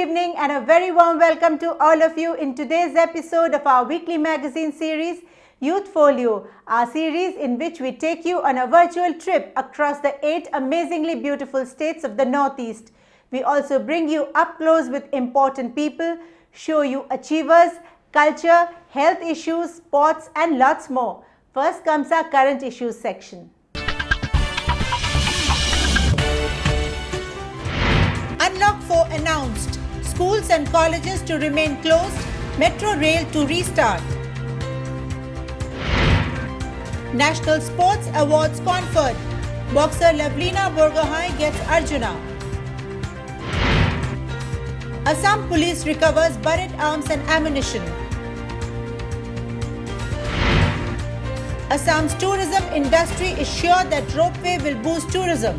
evening and a very warm welcome to all of you in today's episode of our weekly magazine series, Youthfolio, our series in which we take you on a virtual trip across the 8 amazingly beautiful states of the Northeast. We also bring you up close with important people, show you achievers, culture, health issues, sports and lots more. First comes our current issues section. Unlock 4 announced. Schools and colleges to remain closed. Metro Rail to restart. National Sports Awards conferred. Boxer Lavlina Borgohain gets Arjuna. Assam Police recovers buried arms and ammunition. Assam's tourism industry is sure that ropeway will boost tourism.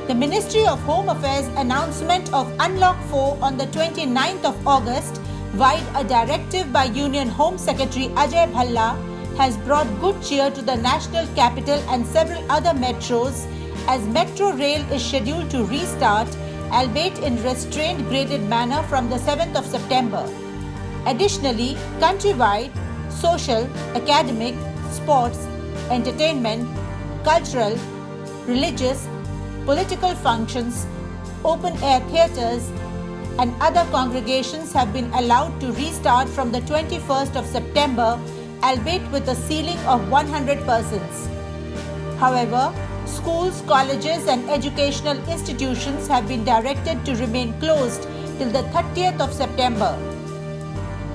The Ministry of Home Affairs announcement of Unlock 4 on the 29th of August via a directive by Union Home Secretary Ajay Bhalla has brought good cheer to the national capital and several other metros as Metro Rail is scheduled to restart, albeit in restrained graded manner from the 7th of September. Additionally, countrywide, social, academic, sports, entertainment, cultural, religious, political functions, open-air theatres and other congregations have been allowed to restart from the 21st of September, albeit with a ceiling of 100 persons. However, schools, colleges and educational institutions have been directed to remain closed till the 30th of September.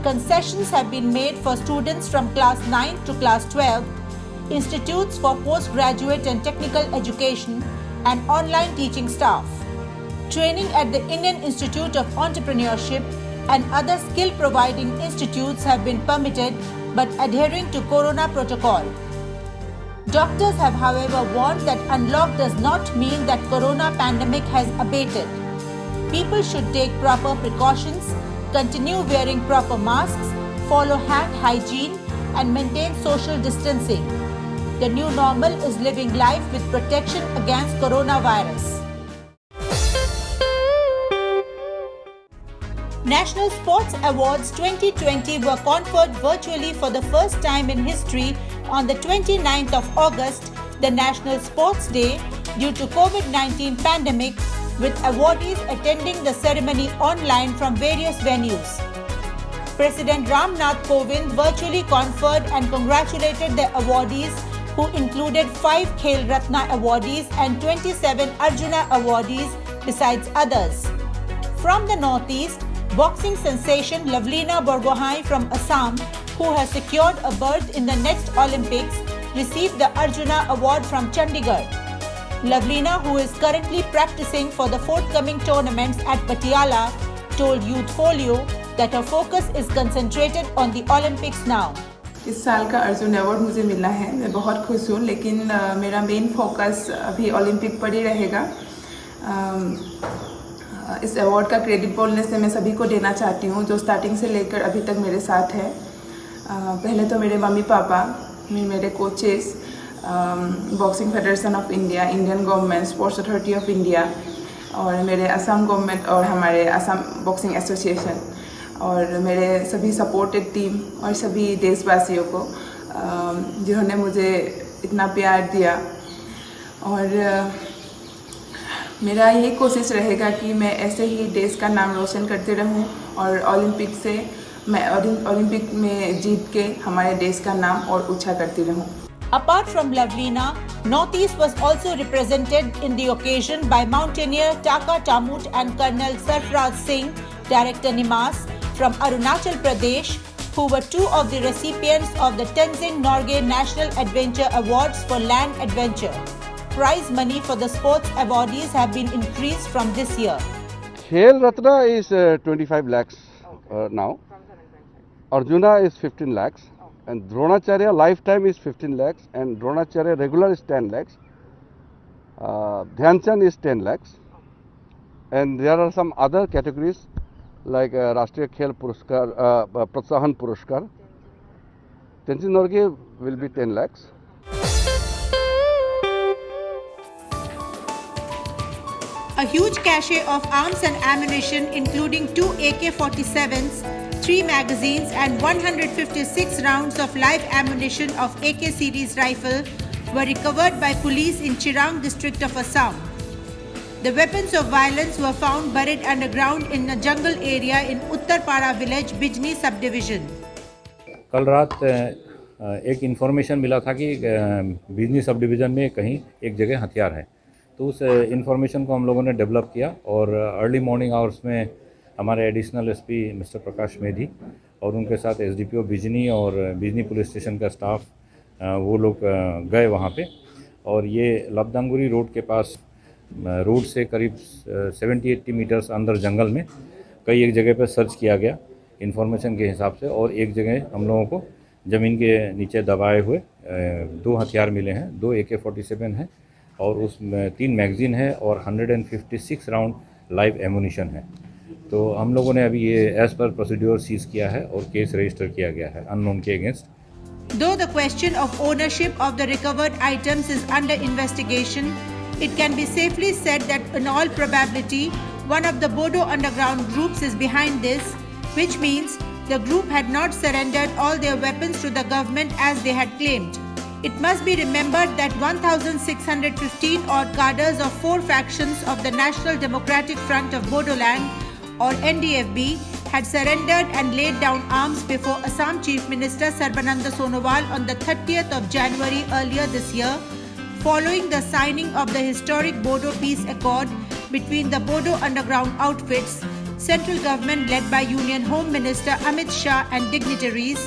Concessions have been made for students from class 9 to class 12, institutes for postgraduate and technical education, and online teaching staff. Training at the Indian Institute of Entrepreneurship and other skill-providing institutes have been permitted but adhering to Corona protocol. Doctors have however warned that unlock does not mean that Corona pandemic has abated. People should take proper precautions, continue wearing proper masks, follow hand hygiene and maintain social distancing. The new normal is living life with protection against coronavirus. National Sports Awards 2020 were conferred virtually for the first time in history on the 29th of August, the National Sports Day, due to COVID-19 pandemic, with awardees attending the ceremony online from various venues. President Ram Nath Kovind virtually conferred and congratulated the awardees, who included 5 Khel Ratna awardees and 27 Arjuna awardees besides others. From the Northeast, boxing sensation Lavlina Borgohain from Assam, who has secured a berth in the next Olympics, received the Arjuna Award from Chandigarh. Lavlina, who is currently practicing for the forthcoming tournaments at Patiala, told Youthfolio that her focus is concentrated on the Olympics now. इस साल का Arjun award मुझे मिला है, मैं बहुत खुश हूँ, लेकिन मेरा मेन फोकस अभी ओलंपिक पर ही रहेगा। इस अवार्ड का क्रेडिट बोलने से मैं सभी को देना चाहती हूँ जो स्टार्टिंग से लेकर अभी तक मेरे साथ है। पहले तो मेरे मम्मी पापा, मेरे coaches, boxing federation of India, Indian government, sports authority of India और मेरे असम गवर्नमेंट और हमारे असम बॉक्सिंग एसोसिएशन और मेरे सभी सपोर्टेड टीम और सभी देशवासियों को जिन्होंने मुझे इतना प्यार दिया। और मेरा यही कोशिश रहेगा कि मैं ऐसे ही देश का नाम रोशन करते रहूं और ओलंपिक में जीत के हमारे देश का नाम और ऊंचा करती रहूं। Apart from Lavlina, Northeast was also represented in the occasion by mountaineer Taka Tamut and Colonel Sarfraz Singh, Director Nimas, from Arunachal Pradesh, who were 2 of the recipients of the Tenzing Norgay National Adventure Awards for Land Adventure. Prize money for the sports awardees have been increased from this year. Khel Ratna is 25 lakhs now. Arjuna is 15 lakhs. And Dronacharya lifetime is 15 lakhs and Dronacharya regular is 10 lakhs. Dhyan Chand is 10 lakhs. And there are some other categories like Rashtriya Khel Puruskar, Protsahan Puruskar. Tenzing Norgay will be 10 lakhs. A huge cache of arms and ammunition, including 2 AK-47s, 3 magazines, and 156 rounds of live ammunition of AK series rifle, were recovered by police in Chirang district of Assam. The weapons of violence were found buried underground in a jungle area in Uttarpara village, Bijni subdivision. कल रात एक information मिला था कि Bijni sub division में कहीं एक जगह हथियार है, तो उस इन्फॉर्मेशन को हम लोगों ने डेवलप किया और अर्ली मॉर्निंग आवर्स में हमारे एडिशनल एसपी मिस्टर प्रकाश मेधी और उनके साथ एसडीपीओ बिजनी और बिजनी पुलिस स्टेशन का स्टाफ वो लोग गए वहाँ पे और ये लबदांगुरी रोड के पास रोड से करीब 70-80 मीटर्स अंदर जंगल में कई एक जगह पर सर्च किया गया इन्फॉर्मेशन के हिसाब से, और एक जगह हम लोगों को ज़मीन के नीचे दबाए हुए 2 हथियार मिले हैं, 2 AK-47 हैं और उसमें 3 मैगज़ीन है और 156 राउंड लाइव एमुनिशन है। तो हम लोगों ने अभी ये एज़ पर प्रोसीड्योर सीज़ किया है और केस रजिस्टर किया गया है अननोन के against. Though the question of ownership of the recovered items is under investigation, it can be safely said that in all probability, one of the Bodo underground groups is behind this, which means the group had not surrendered all their weapons to the government as they had claimed. It must be remembered that 1,615 odd cadres of 4 factions of the National Democratic Front of Bodoland, or NDFB, had surrendered and laid down arms before Assam Chief Minister Sarbananda Sonowal on the 30th of January earlier this year, following the signing of the historic Bodo Peace Accord between the Bodo underground outfits, central government led by Union Home Minister Amit Shah and dignitaries,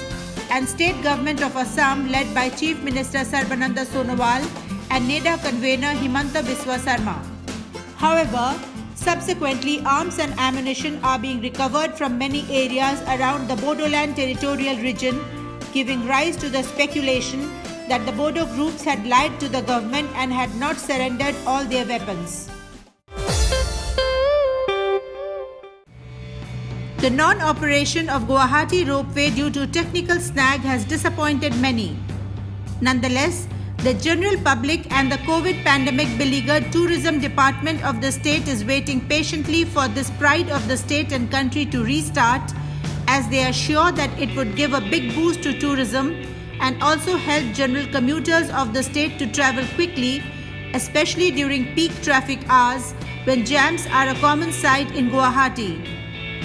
and state government of Assam led by Chief Minister Sarbananda Sonowal and NEDA convener Himanta Biswa Sarma. However, subsequently arms and ammunition are being recovered from many areas around the Bodoland territorial region, giving rise to the speculation that the Bodo groups had lied to the government and had not surrendered all their weapons. The non-operation of Guwahati ropeway due to technical snag has disappointed many. Nonetheless, the general public and the COVID pandemic beleaguered tourism department of the state is waiting patiently for this pride of the state and country to restart, as they are sure that it would give a big boost to tourism and also help general commuters of the state to travel quickly, especially during peak traffic hours when jams are a common sight in Guwahati.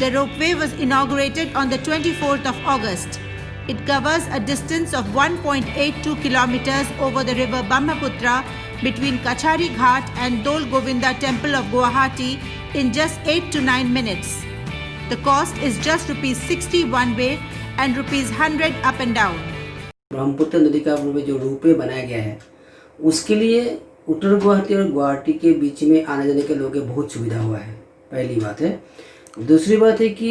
The ropeway was inaugurated on the 24th of August. It covers a distance of 1.82 kilometers over the river Brahmaputra between Kachari Ghat and Dol Govinda Temple of Guwahati in just 8 to 9 minutes. The cost is just ₹60 one way and ₹100 up and down. Brahmaputra नदी का में जो ropeway बनाया गया है उसके लिए उत्तर गुवाहाटी और गुवाहाटी के बीच में आने जाने के लोगों को बहुत सुविधा हुआ है, पहली बात है। दूसरी बात है कि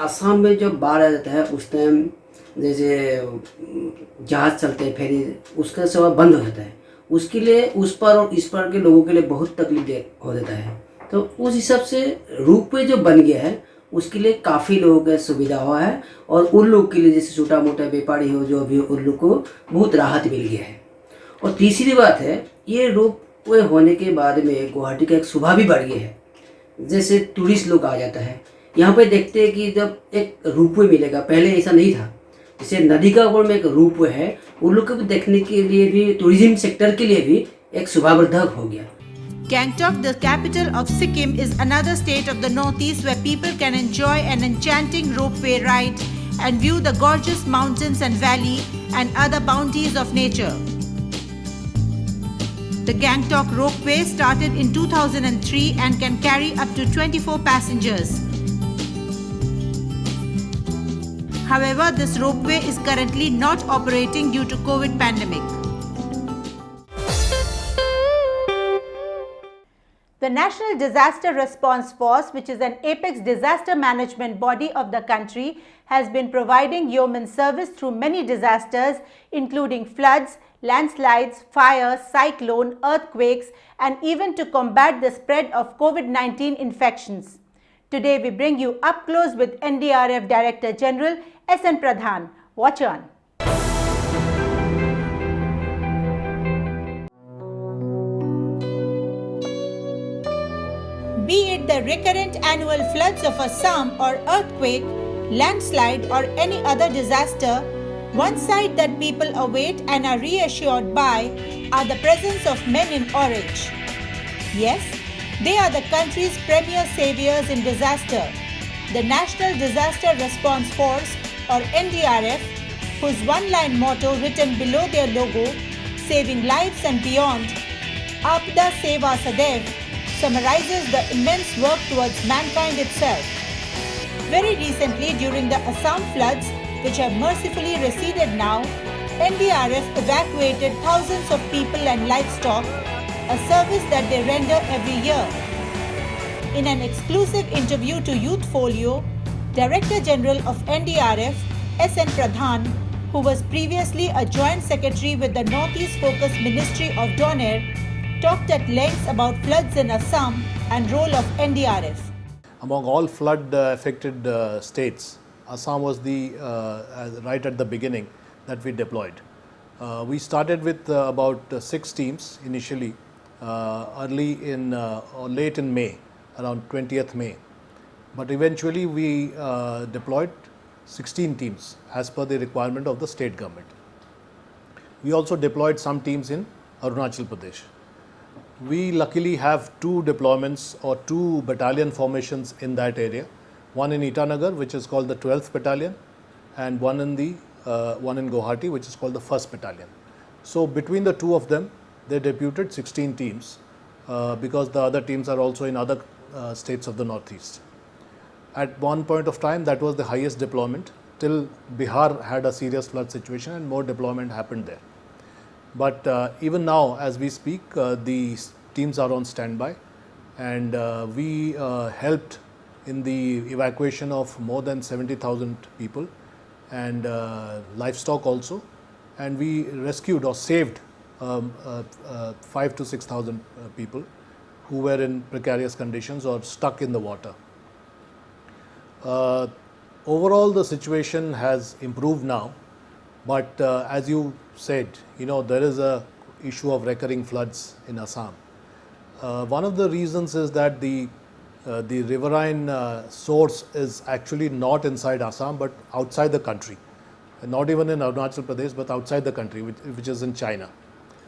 असम में जब बाढ़ आ जाता है उस टाइम जैसे जहाज़ चलते हैं फेरी, उसका सेवा बंद हो जाता है, उसके लिए उस पार और इस पार के लोगों के लिए बहुत तकलीफ हो जाता है। तो उस हिसाब से रोपवे जो बन गया है उसके लिए काफ़ी लोगों को सुविधा हुआ है और उन लोग के लिए जैसे छोटा मोटा व्यापारी हो जो भी, उन लोग को बहुत राहत मिल गया है। और तीसरी बात है, ये रोपवे होने के बाद में गुवाहाटी का एक शोभा भी बढ़ गया है। जैसे टूरिस्ट लोग आ जाता है यहाँ पे, देखते हैं कि जब एक रोपवे मिलेगा, पहले ऐसा नहीं था। जैसे नदी का ऊपर में एक रोपवे है, उन लोग को देखने के लिए भी, टूरिज्म सेक्टर के लिए भी एक शोभावर्धक हो गया। Gangtok, the capital of Sikkim, is another state of the northeast where people can enjoy an enchanting ropeway ride and view the gorgeous mountains and valley and other bounties of nature. The Gangtok ropeway started in 2003 and can carry up to 24 passengers. However, this ropeway is currently not operating due to COVID pandemic. The National Disaster Response Force, which is an apex disaster management body of the country, has been providing yeoman service through many disasters including floods, landslides, fires, cyclone, earthquakes, and even to combat the spread of COVID-19 infections. Today we bring you up close with NDRF Director General S.N. Pradhan. Watch on. Be it the recurrent annual floods of Assam or earthquake, landslide or any other disaster, one sight that people await and are reassured by are the presence of men in orange. Yes, they are the country's premier saviors in disaster, the National Disaster Response Force or NDRF, whose one-line motto written below their logo, saving lives and beyond, Aapda Seva Sadaiv, summarizes the immense work towards mankind itself. Very recently, during the Assam floods, which have mercifully receded now, NDRF evacuated thousands of people and livestock, a service that they render every year. In an exclusive interview to Youthfolio, Director General of NDRF, S.N. Pradhan, who was previously a Joint Secretary with the Northeast Focus Ministry of Doner, talked at length about floods in Assam and role of NDRF. Among all flood affected states, Assam was the right at the beginning that we deployed. We started with about 6 teams initially, early in or late in May, around 20th May. But eventually we deployed 16 teams as per the requirement of the state government. We also deployed some teams in Arunachal Pradesh. We luckily have 2 deployments or 2 battalion formations in that area. One in Itanagar, which is called the 12th Battalion, and one in Guwahati, which is called the 1st Battalion. So between the 2 of them, they deputed 16 teams because the other teams are also in other states of the Northeast. At one point of time, that was the highest deployment till Bihar had a serious flood situation and more deployment happened there. But even now, as we speak, the teams are on standby, and we helped in the evacuation of more than 70,000 people and livestock also, and we rescued or saved 5,000 to 6,000 people who were in precarious conditions or stuck in the water. Overall, the situation has improved now, but as you said, there is a issue of recurring floods in Assam. One of the reasons is that the riverine source is actually not inside Assam but outside the country, not even in Arunachal Pradesh but outside the country, which is in China.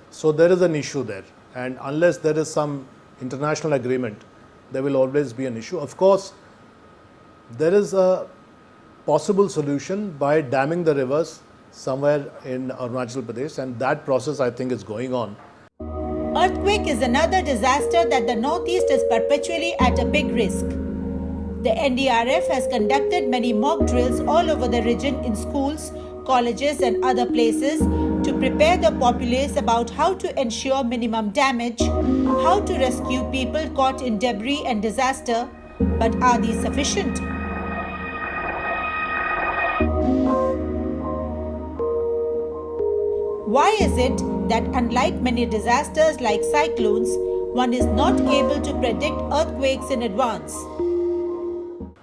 So there is an issue there, and unless there is some international agreement, there will always be an issue. Of course, there is a possible solution by damming the rivers somewhere in Arunachal Pradesh, and that process I think is going on. Earthquake is another disaster that the Northeast is perpetually at a big risk. The NDRF has conducted many mock drills all over the region in schools, colleges and other places to prepare the populace about how to ensure minimum damage, how to rescue people caught in debris and disaster. But are these sufficient? Why is it that unlike many disasters like cyclones, one is not able to predict earthquakes in advance?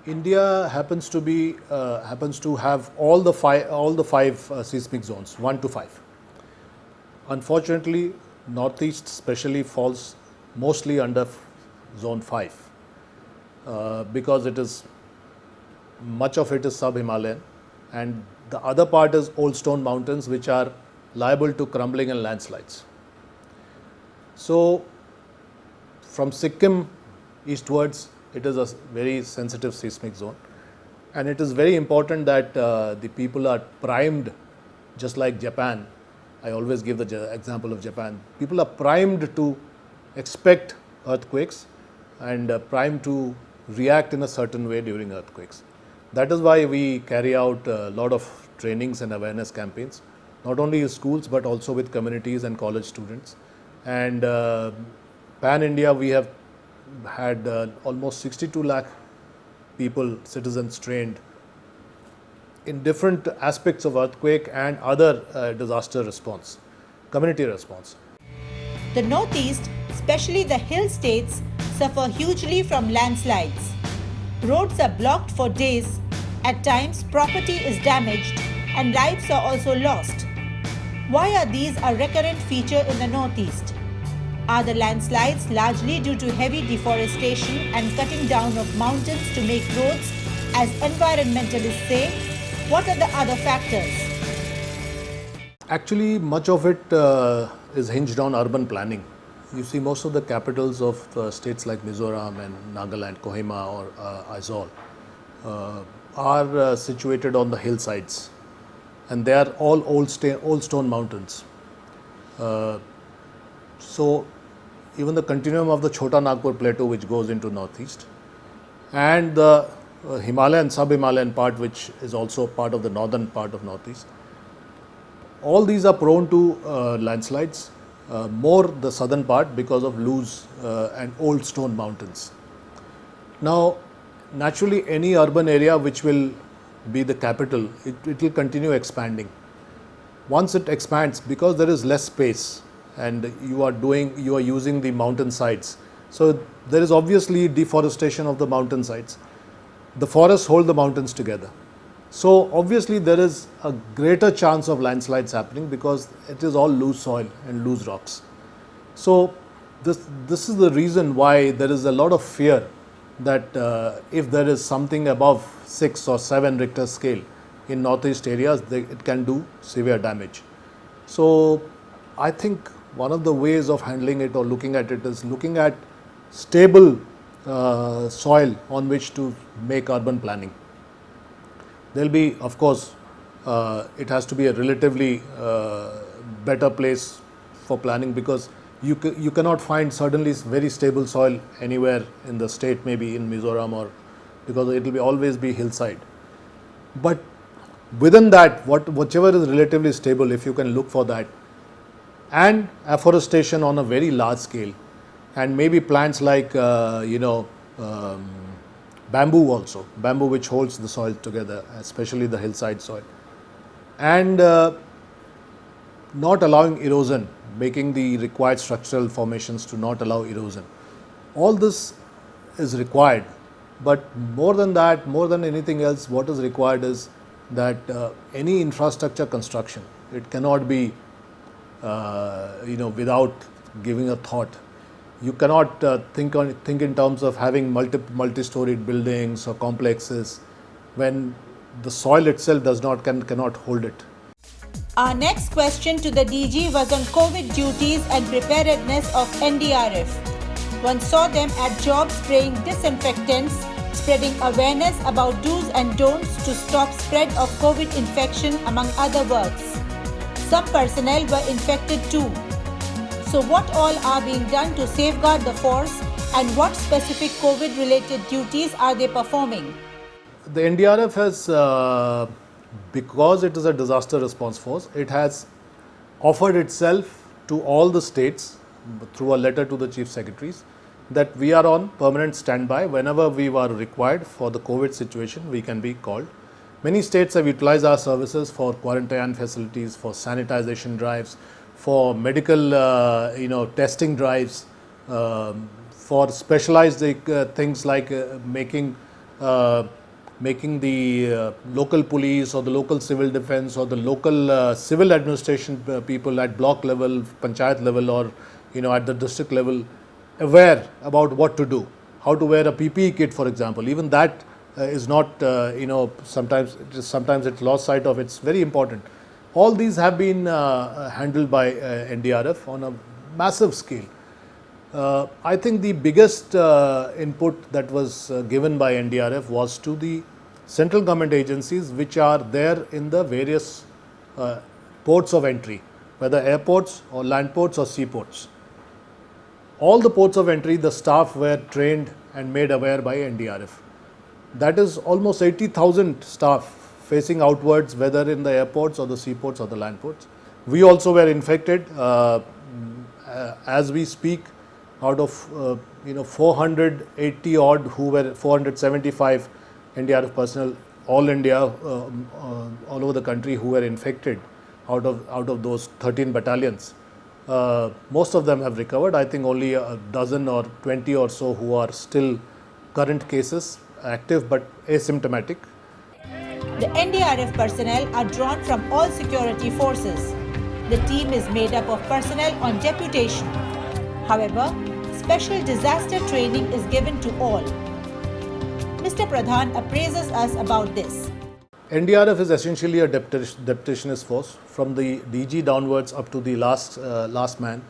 India happens to have all the five seismic zones, 1 to 5. Unfortunately, Northeast especially falls mostly under zone 5 because much of it is sub-Himalayan, and the other part is old stone mountains which are liable to crumbling and landslides. So from Sikkim eastwards, it is a very sensitive seismic zone, and it is very important that the people are primed, just like Japan. I always give the example of Japan. People are primed to expect earthquakes and primed to react in a certain way during earthquakes. That is why we carry out a lot of trainings and awareness campaigns, not only in schools but also with communities and college students. And pan-India, we have had almost 62 lakh people, citizens trained in different aspects of earthquake and other disaster response, community response. The Northeast, especially the hill states, suffer hugely from landslides. Roads are blocked for days. At times, property is damaged and lives are also lost. Why are these a recurrent feature in the Northeast? Are the landslides largely due to heavy deforestation and cutting down of mountains to make roads, as environmentalists say? What are the other factors? Actually, much of it is hinged on urban planning. You see, most of the capitals of states like Mizoram and Nagaland, Kohima or Aizawl are situated on the hillsides, and they are all old stone mountains. So even the continuum of the Chota Nagpur Plateau, which goes into northeast, and the Himalayan, sub-Himalayan part, which is also part of the northern part of northeast, all these are prone to landslides, more the southern part because of loose and old stone mountains. Now, naturally, any urban area which will be the capital, it will continue expanding. Once it expands, because there is less space and you are using the mountain sides, so there is obviously deforestation of the mountain sides. The forests hold the mountains together. So obviously there is a greater chance of landslides happening because it is all loose soil and loose rocks. So this is the reason why there is a lot of fear that if there is something above 6 or 7 Richter scale in northeast areas, it can do severe damage. So I think one of the ways of handling it or looking at it is looking at stable soil on which to make urban planning. There will be, of course, it has to be a relatively better place for planning because you cannot find suddenly very stable soil anywhere in the state, maybe in Mizoram, or because it will always be hillside. But within that, whichever is relatively stable, if you can look for that, and afforestation on a very large scale, and maybe plants like bamboo also, bamboo which holds the soil together, especially the hillside soil, and not allowing erosion, making the required structural formations to not allow erosion. All this is required, but more than that, more than anything else, what is required is that any infrastructure construction, it cannot be without giving a thought. You cannot think in terms of having multi-storied buildings or complexes when the soil itself cannot hold it. Our next question to the DG was on COVID duties and preparedness of NDRF. One saw them at jobs spraying disinfectants, spreading awareness about do's and don'ts to stop spread of COVID infection among other works. Some personnel were infected too. So what all are being done to safeguard the force and what specific COVID-related duties are they performing? The NDRF has, because it is a disaster response force, it has offered itself to all the states through a letter to the chief secretaries that we are on permanent standby. Whenever we were required for the COVID situation, we can be called. Many states have utilized our services for quarantine facilities, for sanitization drives, for medical testing drives, for specialized things like making the local police or the local civil defense or the local civil administration people at block level, panchayat level, or at the district level aware about what to do, how to wear a PPE kit, for example. Even that is not sometimes it's lost sight of. It's very important. All these have been handled by NDRF on a massive scale. I think the biggest input that was given by NDRF was to the central government agencies which are there in the various ports of entry, whether airports or land ports or seaports. All the ports of entry, the staff were trained and made aware by NDRF. That is almost 80,000 staff facing outwards, whether in the airports or the seaports or the land ports. We also were infected. As we speak, out of 480 odd who were 475 NDRF personnel, all India, all over the country, who were infected out of those 13 battalions. Most of them have recovered. I think only a dozen or 20 or so who are still current cases, active but asymptomatic. The NDRF personnel are drawn from all security forces. The team is made up of personnel on deputation. However, special disaster training is given to all. Mr. Pradhan appraises us about this. NDRF is essentially a deputationist force from the DG downwards up to the last man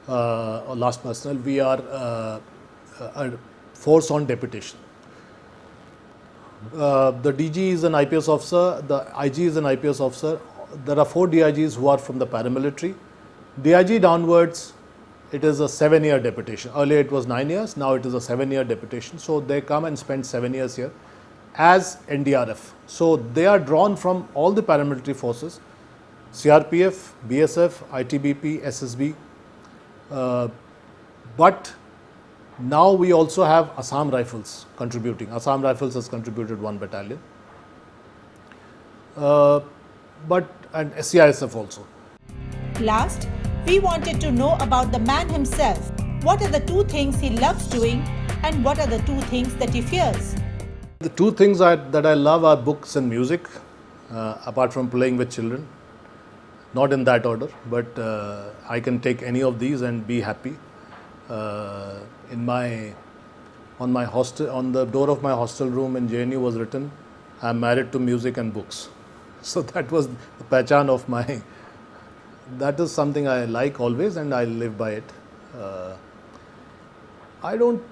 or last personnel. We are a force on deputation. The DG is an IPS officer, the IG is an IPS officer. There are 4 DIGs who are from the paramilitary. DIG downwards, it is a 7-year deputation. Earlier it was 9 years, now it is a 7-year deputation. So they come and spend 7 years here as NDRF. So they are drawn from all the paramilitary forces, CRPF, BSF, ITBP, SSB. But now we also have Assam Rifles contributing. Assam Rifles has contributed 1 battalion. And CISF also. Last, we wanted to know about the man himself. What are the 2 things he loves doing and what are the 2 things that he fears? The 2 things that I love are books and music, apart from playing with children. Not in that order, but I can take any of these and be happy. On the door of my hostel room in JNU was written, "I am married to music and books." So that was the pehchan of my. That is something I like always, and I live by it. I don't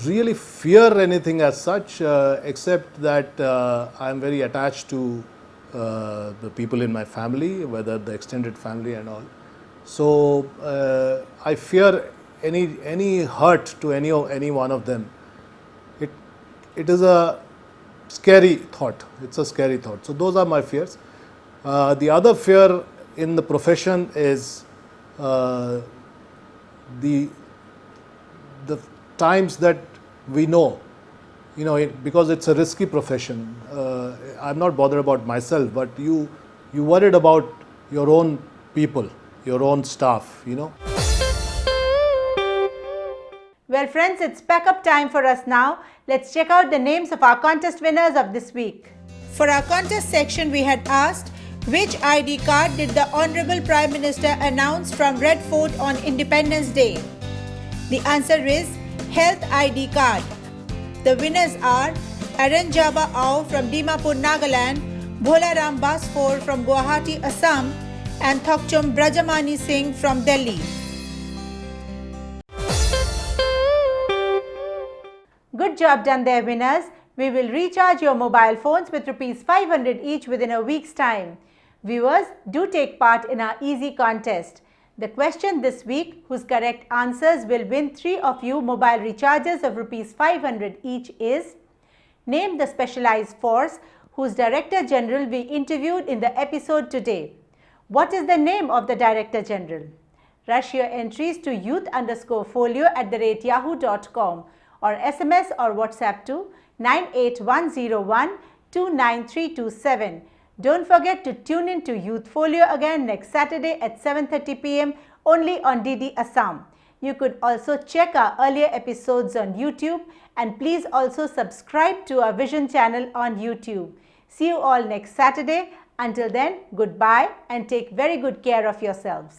really fear anything as such, except that I am very attached to the people in my family, whether the extended family and all. So I fear any hurt to any one of them. It is a scary thought. It's a scary thought. So those are my fears. The other fear in the profession is the times that we know, because it's a risky profession. I'm not bothered about myself, but you worried about your own people, your own staff, Well friends, it's pack-up time for us now. Let's check out the names of our contest winners of this week. For our contest section, we had asked, which ID card did the Honorable Prime Minister announce from Red Fort on Independence Day? The answer is Health ID card. The winners are Aranjaba Ao from Dimapur, Nagaland, Bholaram Basfor from Guwahati, Assam, and Thokchum Brajamani Singh from Delhi. Good job done there, winners. We will recharge your mobile phones with ₹500 each within a week's time. Viewers, do take part in our easy contest. The question this week, whose correct answers will win 3 of you mobile recharges of ₹500 each is, name the specialized force whose Director General we interviewed in the episode today. What is the name of the Director General? Rush your entries to youth_folio@yahoo.com or SMS or WhatsApp to 98101-29327. Don't forget to tune in to Youth Folio again next Saturday at 7:30 p.m. only on DD Assam. You could also check our earlier episodes on YouTube, and please also subscribe to our Vision channel on YouTube. See you all next Saturday. Until then, goodbye and take very good care of yourselves.